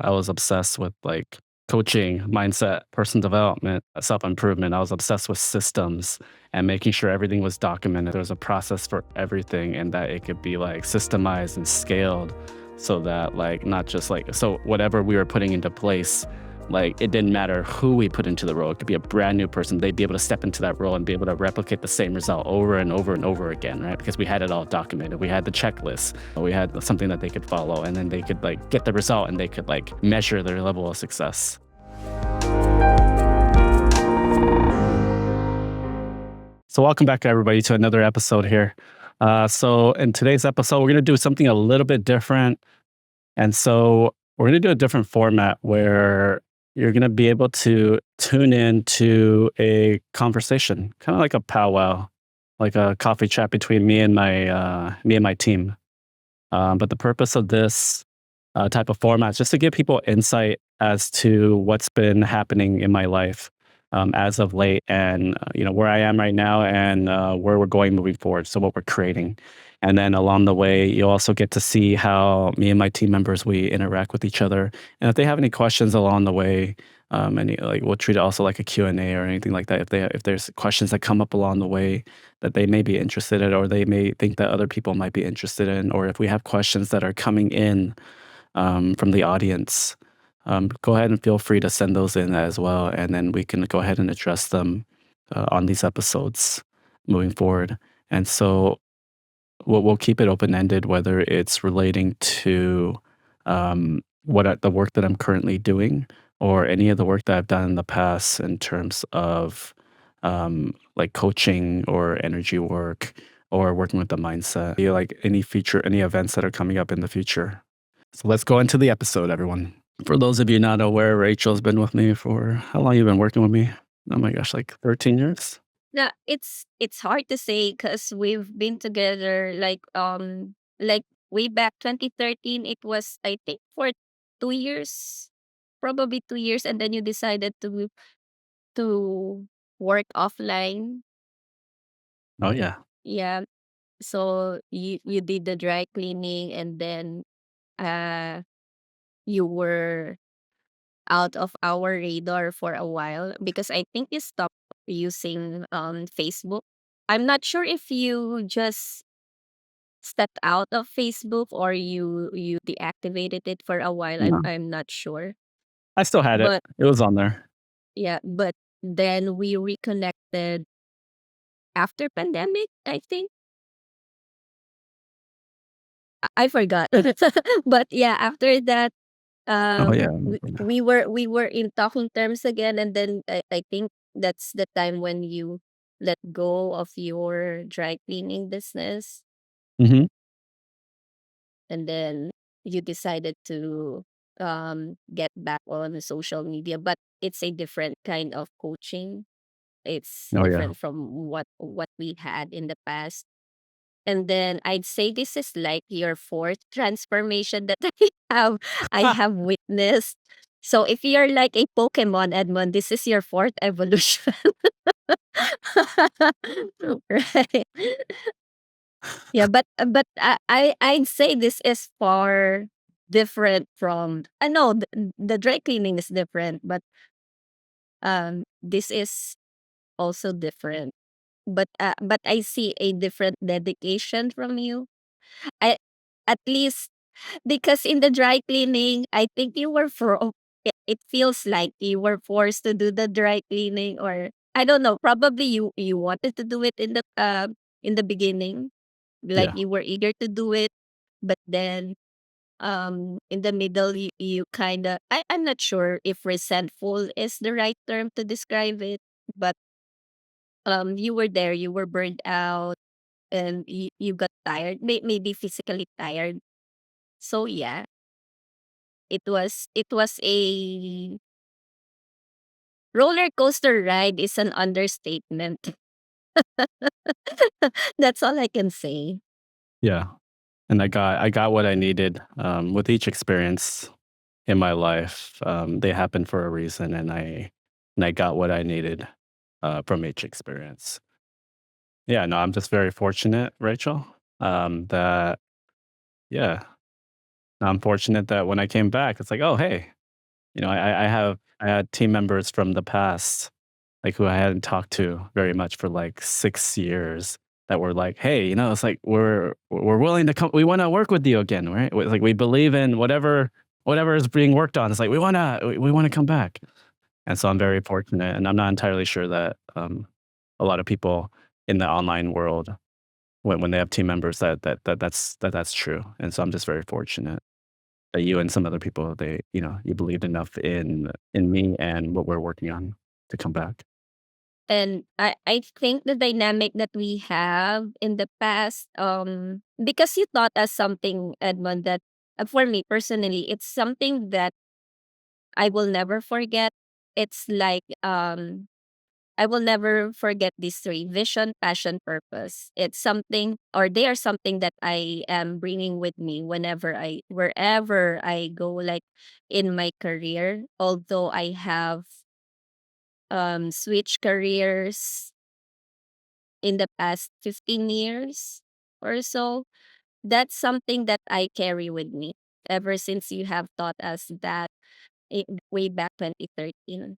I was obsessed with like coaching, mindset, personal development, self improvement. I was obsessed with systems and making sure everything was documented. There was a process for everything and that it could be like systemized and scaled so that like not just like so whatever we were putting into place, like it didn't matter who we put into the role. It could be a brand new person. They'd be able to step into that role and be able to replicate the same result over and over and over again, right? Because we had it all documented. We had the checklist. We had something that they could follow and then they could like get the result and they could like measure their level of success. So welcome back everybody to another episode here. So in today's episode, we're going to do something a little bit different. And so we're going to do a different format where you're going to be able to tune in to a conversation, kind of like a powwow, like a coffee chat between me and my team. But the purpose of this type of format is just to give people insight as to what's been happening in my life as of late, and where I am right now, and where we're going moving forward. So what we're creating, and then along the way, you also get to see how me and my team members we interact with each other, and if they have any questions along the way. Like we'll treat it also like a Q&A or anything like that. If there's questions that come up along the way that they may be interested in, or they may think that other people might be interested in, or if we have questions that are coming in from the audience, go ahead and feel free to send those in as well, and then we can go ahead and address them on these episodes moving forward. And so we'll keep it open ended, whether it's relating to the work that I'm currently doing, or any of the work that I've done in the past in terms of like coaching or energy work or working with the mindset. Like any events that are coming up in the future. So let's go into the episode, everyone. For those of you not aware, Rachel's been with me for how long? You been working with me? Oh my gosh, like 13 years. Yeah, it's hard to say because we've been together like way back 2013. It was, I think, for 2 years, probably 2 years, and then you decided to work offline. Oh yeah. Yeah, so you did the dry cleaning, and then uh you were out of our radar for a while because I think you stopped using Facebook. I'm not sure if you just stepped out of Facebook or you deactivated it for a while. I'm No, I'm not sure. I still had it. But It was on there. yeah, but then we reconnected after pandemic, I think. I forgot. But yeah, after that Oh yeah. we were in talking terms again, and then I think that's the time when you let go of your dry cleaning business, Mm-hmm. and then you decided to get back on the social media, but it's a different kind of coaching. It's Oh yeah. different from what we had in the past. And then I'd say this is like your fourth transformation that I have witnessed. So if you're like a Pokemon, Edmond, this is your fourth evolution. Right. Yeah, but I'd say this is far different from, I know the dry cleaning is different, but this is also different. But I see a different dedication from you. I At least because in the dry cleaning, I think you were it feels like you were forced to do the dry cleaning, or I don't know, probably you wanted to do it in the beginning, like Yeah. you were eager to do it, but then in the middle you kind of, I'm not sure if resentful is the right term to describe it, but you were there, you were burned out, and you got tired, maybe physically tired. So yeah, it was a roller coaster ride is an understatement. That's all I can say. Yeah. And I got what I needed with each experience in my life. They happened for a reason, and I got what I needed from each experience. Yeah, no, I'm just very fortunate, Rachel. That yeah, Now I'm fortunate that when I came back, it's like, "Oh, hey," I had team members from the past, like, who I hadn't talked to very much for, like, 6 years that were like, "Hey," it's like, "We're willing to come we wanna work with you again, right? Like, we believe in whatever is being worked on." It's like, we wanna come back." And so I'm very fortunate, and I'm not entirely sure that, a lot of people in the online world, when they have team members that's true, and so I'm just very fortunate that you and some other people, you believed enough in me and what we're working on to come back. And I think the dynamic that we have in the past, because you taught us something, Edmond, that for me personally, it's something that I will never forget. It's like I will never forget these three: vision, passion, purpose. It's something, or they are something that I am bringing with me wherever I go, like in my career. Although I have switched careers in the past 15 years or so, that's something that I carry with me ever since you have taught us that way back 2013.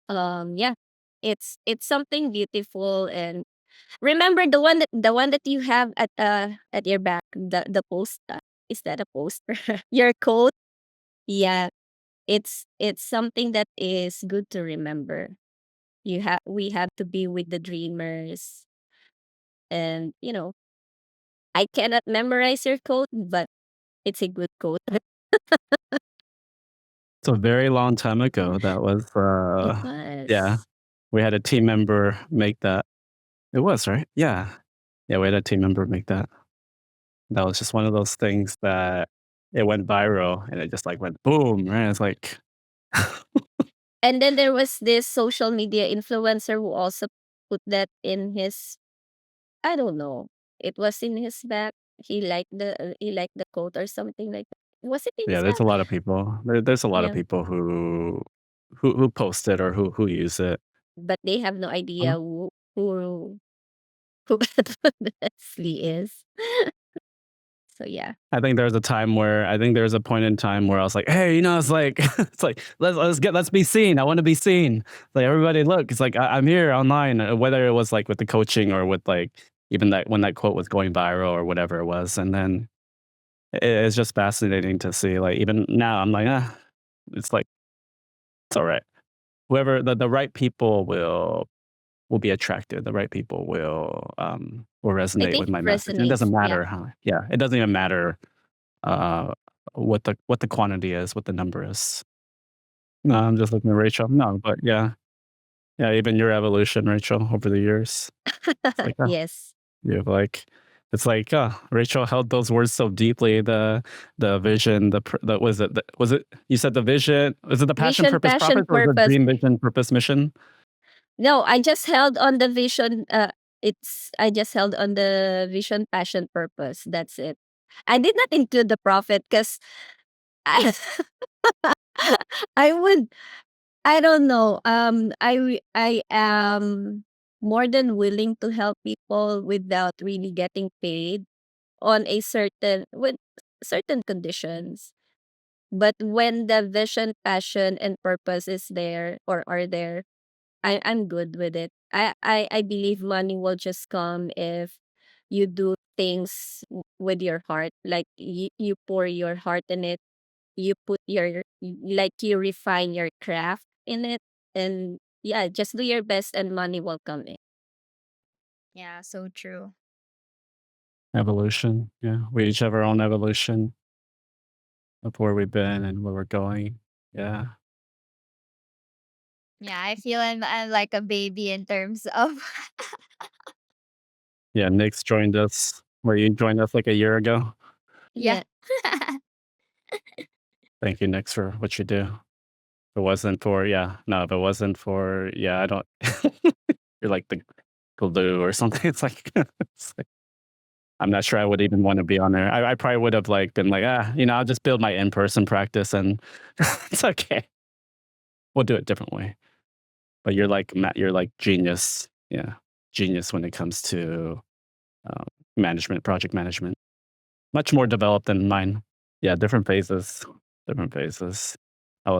Yeah, it's something beautiful. And remember the one that you have at your back, the poster. Is that a poster? Your coat. Yeah, it's something that is good to remember. We have to be with the dreamers, and I cannot memorize your code, but it's a good code. It's a very long time ago. That was, It yeah, was. we had a team member make that. It was, right? Yeah. Yeah, we had a team member make that. That was just one of those things that it went viral and it just, like, went boom, right? It's like And then there was this social media influencer who also put that in his, I don't know. It was in his back. He liked the quote or something like that. Was it in yeah, his there's back? a lot of people. There's a lot of Yeah. people who post it or who use it. But they have no Huh? idea who Leslie is. So yeah. I think there was a point in time where I was like, "Hey," it's like it's like, let's be seen. I wanna be seen." Like, "Everybody look." It's like, I'm here online," whether it was, like, with the coaching or with, like, even that when that quote was going viral or whatever it was, and then it's just fascinating to see, like, even now, I'm like, "Ah," it's like, "It's alright." Whoever the right people will be attracted. The right people will I resonate think with it my message, and it resonates. doesn't Yeah. matter how yeah, it doesn't even matter uh, what the quantity is, what the number is. No, I'm just looking at Rachel. No, but yeah, yeah, even your evolution, Rachel, over the years. It's like, oh, Yes. you have like, it's like, oh, Rachel held those words so deeply. The vision, the was it you said the vision? Was it the passion, Vision, purpose, passion, profit, or was it purpose. dream, vision, purpose, mission? No, I just held on the vision. I just held on the vision, passion, purpose. That's it. I did not include the profit because I, I would. I don't know. I am more than willing to help people without really getting paid on a certain with certain conditions. But when the vision, passion, and purpose is there or are there, I'm good with it. I believe money will just come if you do things with your heart. Like you pour your heart in it. You put like you refine your craft in it, and yeah, just do your best and money will come in. Yeah, so true. Evolution. Yeah, we each have our own evolution of where we've been and where we're going. Yeah. Yeah, I feel I'm like a baby in terms of Yeah, Nick's joined us where you joined us like a year ago. yeah. Yeah. Thank you, Nix, for what you do. If it wasn't for yeah, no, if it wasn't for yeah, I don't you're like the glue or something. It's like, it's like I'm not sure I would even want to be on there. I probably would have like been like, I'll just build my in-person practice and it's okay. We'll do it a different way. But you're like genius. Yeah. Genius when it comes to management, project management. Much more developed than mine. Yeah, different phases. Different phases.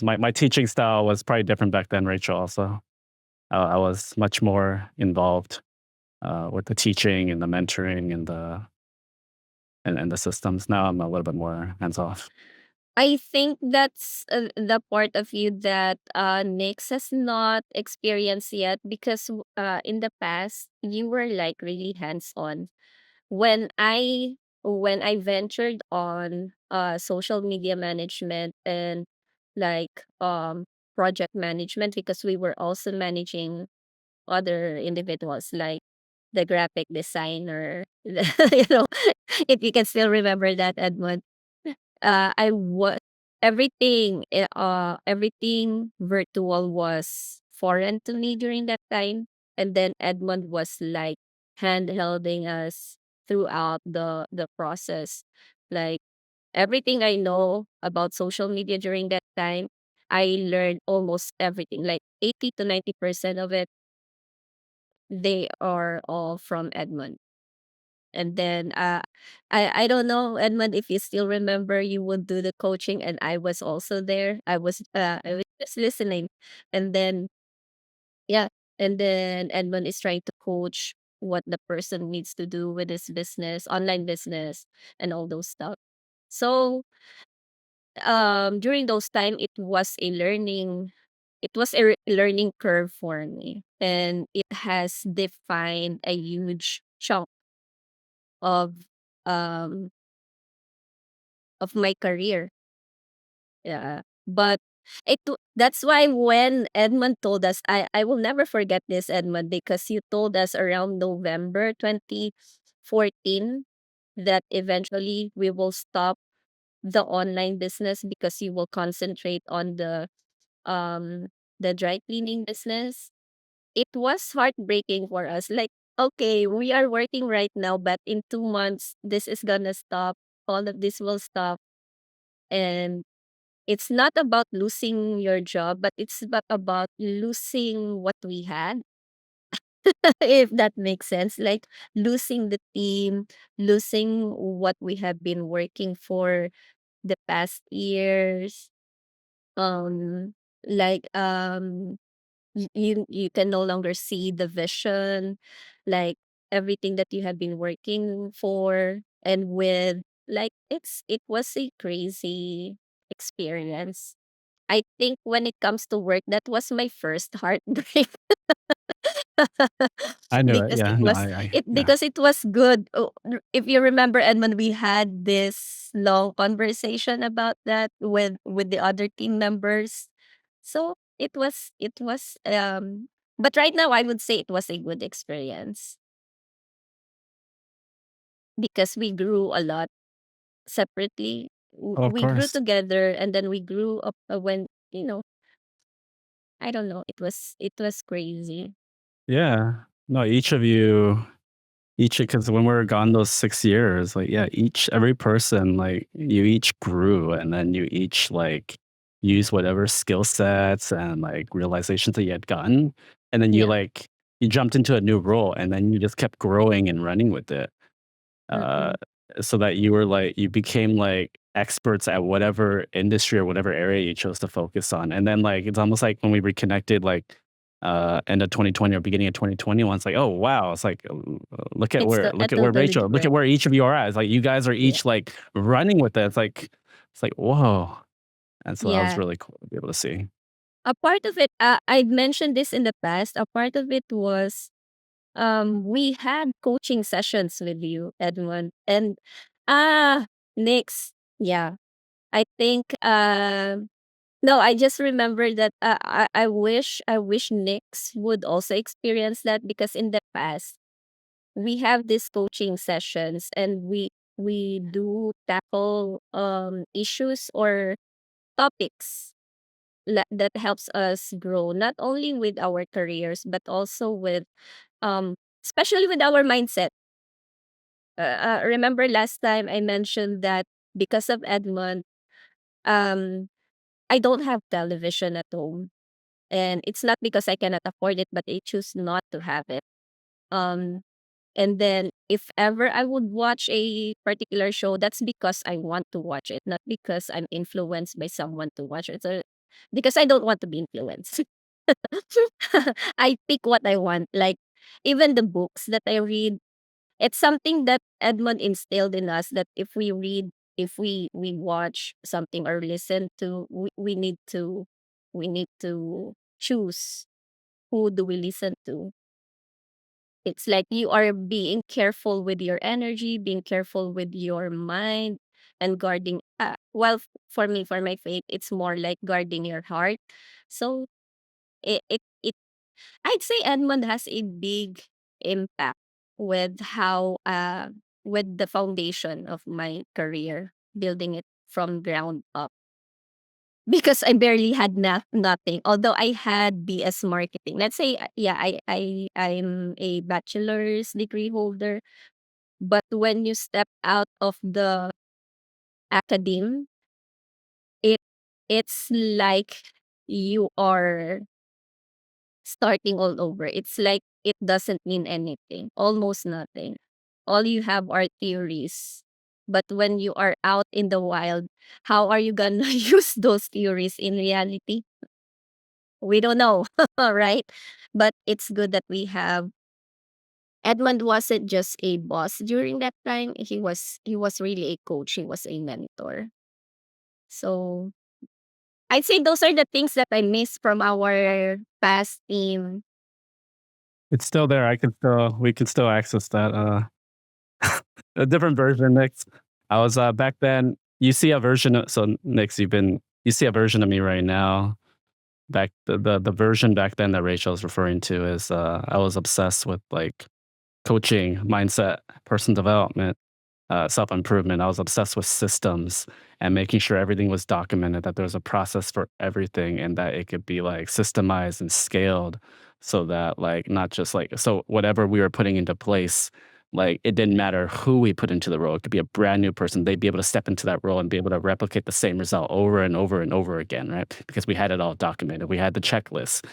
My teaching style was probably different back then, Rachel. Also, I was much more involved with the teaching and the mentoring and the systems. Now I'm a little bit more hands off. I think that's the part of you that Nix has not experienced yet because in the past you were like really hands on. When I ventured on social media management and like project management, because we were also managing other individuals like the graphic designer, you know, if you can still remember that, Edmund. I was everything virtual was foreign to me during that time, and then Edmund was like handholding us throughout the process. Like everything I know about social media during that time, I learned almost everything. Like 80 to 90% of it, they are all from Edmund. And then I don't know, Edmund, if you still remember, you would do the coaching and I was also there. I was just listening. And then yeah, and then Edmund is trying to coach what the person needs to do with his business, online business, and all those stuff. So during those time it was a learning curve for me, and it has defined a huge chunk of um of my career. Yeah. But that's why when Edmund told us, I will never forget this, Edmund, because you told us around November 2014 that eventually we will stop the online business because you will concentrate on um the dry cleaning business. It was heartbreaking for us. Like, okay, we are working right now, but in 2 months this is gonna stop. All of this will stop. And it's not about losing your job, but it's about losing what we had, if that makes sense. Like losing the team, losing what we have been working for the past years. Um, like you can no longer see the vision, like everything that you have been working for and with. Like it was a crazy experience. I think when it comes to work, that was my first heartbreak. I knew it. because Yeah, it no, was yeah. because it was good. If you remember, Edmund, we had this long conversation about that with the other team members. So it was but right now I would say it was a good experience because we grew a lot separately. Oh, of We grew course. together and then we grew up when, I don't know, it was crazy. Yeah. No, each of you, each because when we were gone those 6 years, like yeah, every person, like you each grew, and then you each like use whatever skill sets and like realizations that you had gotten, and then Yeah. you jumped into a new role, and then you just kept growing and running with it. uh, Mm-mm. so that you became like experts at whatever industry or whatever area you chose to focus on. And then like it's almost like when we reconnected, like end of 2020 or beginning of 2021, it's like, oh wow, it's like I look at where totally Rachel, look at different. where each of you are at. It's like you guys are Yeah. each like running with it. It's like whoa. And so that was Yeah. really cool to be able to see. A part of it, I've mentioned this in the past. A part of it was we had coaching sessions with you, Edmund. And next, yeah. I think no, I just remember that I wish Nix would also experience that because in the past we have these coaching sessions and we do tackle issues or topics that helps us grow not only with our careers but also with especially with our mindset. Remember last time I mentioned that because of Edmund, um I don't have television at home, and it's not because I cannot afford it, but I choose not to have it. Um And then if ever I would watch a particular show, that's because I want to watch it, not because I'm influenced by someone to watch it. So, because I don't want to be influenced. I pick what I want. Like even the books that I read, it's something that Edmund instilled in us that if we read, if we watch something or listen to, we need to choose who do we listen to. It's like you are being careful with your energy, being careful with your mind, and guarding. For me, for my faith, it's more like guarding your heart. So it I'd say Edmund has a big impact with how with the foundation of my career, building it from ground up. Because I barely had nothing. Although I had BS marketing. Let's say yeah, I'm a bachelor's degree holder, but when you step out of the academe, it it's like you are starting all over. It's like it doesn't mean anything, almost nothing. All you have are theories. But when you are out in the wild, how are you gonna use those theories in reality? We don't know, right? But it's good that we have. Edmund wasn't just a boss during that time. He was really a coach. He was a mentor. So I'd say those are the things that I miss from our past team. It's still there. We can still access that. A different version, Nix. I was back then. You see a version of so Nix. You see a version of me right now. Back the version back then that Rachel's referring to is I was obsessed with like coaching, mindset, personal development, self improvement. I was obsessed with systems and making sure everything was documented, that there was a process for everything, and that it could be like systemized and scaled so that like not just like so whatever we were putting into place. Like it didn't matter who we put into the role. It could be a brand new person. They'd be able to step into that role and be able to replicate the same result over and over and over again, right? Because we had it all documented. We had the checklist.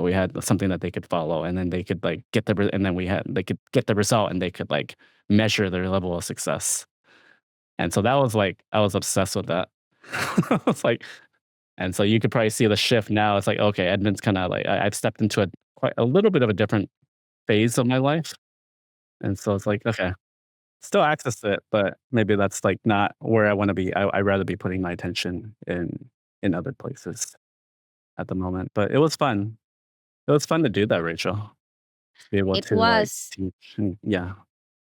We had something that they could follow, and then they could like get and then they could get the result, and they could like measure their level of success. And so that was like I was obsessed with that. It's like, and so you could probably see the shift now. It's like, okay, Edmund's kind of like I've stepped into a quite a little bit of a different phase of my life. And so it's like, okay, still access it, but maybe that's like not where I want to be. I'd rather be putting my attention in other places at the moment. But it was fun. It was fun to do that, Rachel. To be able It to like was. teach and yeah.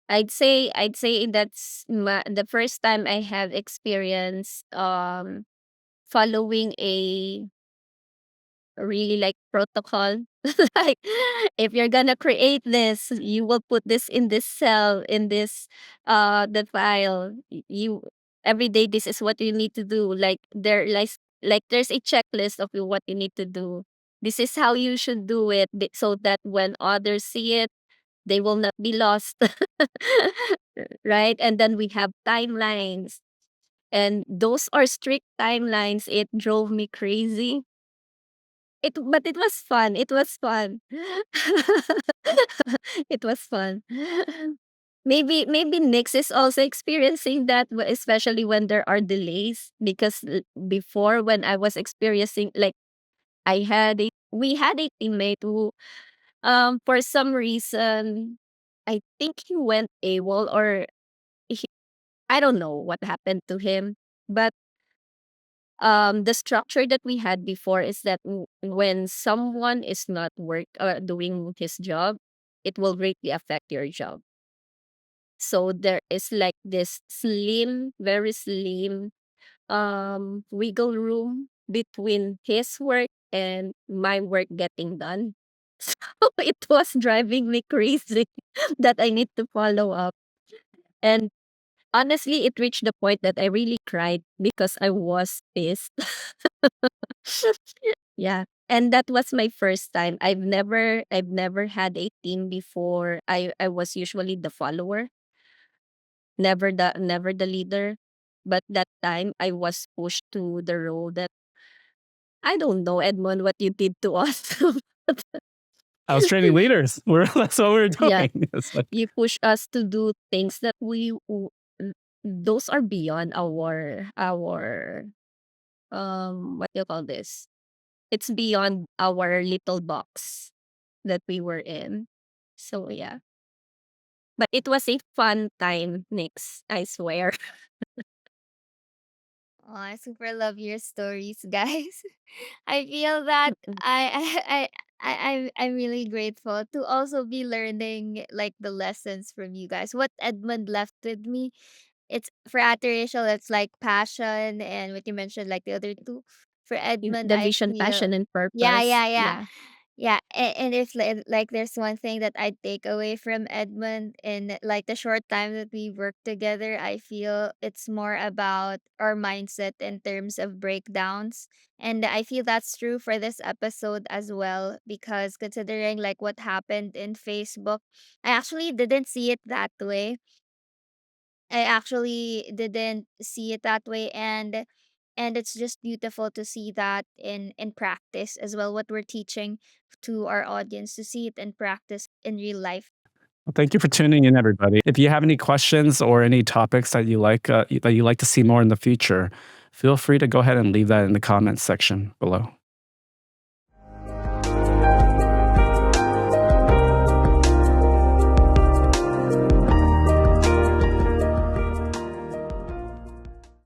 I'd say that's the first time I have experienced following a really like protocol. Like if you're gonna create this, you will put this in this cell, in this the file. You every day this is what you need to do. Like there's a checklist of what you need to do. This is how you should do it so that when others see it, they will not be lost. Right? And then we have timelines. And those are strict timelines. It drove me crazy. But it was fun. It was fun. It was fun. Maybe Nix is also experiencing that, especially when there are delays. Because before, when I was experiencing like we had a teammate who for some reason I think he went AWOL, or he, I don't know what happened to him. But the structure that we had before is that when someone is not doing his job, it will greatly affect your job. So there is like this slim, very slim wiggle room between his work and my work getting done. So it was driving me crazy that I need to follow up. And honestly, it reached the point that I really cried because I was pissed. Yeah. And that was my first time. I've never had a team before. I was usually the follower, never the leader. But that time I was pushed to the role that I don't know, Edmond, what you did to us. I was training leaders. That's what we were Yeah. doing. It's like, You push us to do things that those are beyond our what do you call this? It's beyond our little box that we were in. So yeah. But it was a fun time, Nix, I swear. Oh, I super love your stories, guys. I feel that I'm really grateful to also be learning like the lessons from you guys. What Edmund left with me, it's for Rachel, it's like passion, and what you mentioned, like the other two. For Edmund, The I vision, feel passion, and yeah, purpose. yeah, yeah. Yeah. Yeah, and if like there's one thing that I take away from Edmund in like the short time that we work together, I feel it's more about our mindset in terms of breakdowns. And I feel that's true for this episode as well, because considering like what happened in Facebook, I actually didn't see it that way. I actually didn't see it that way, and it's just beautiful to see that in practice as well, what we're teaching to our audience, to see it in practice in real life. well, thank you for tuning in, everybody. If you have any questions or any topics that you like to see more in the future, feel free to go ahead and leave that in the comments section below.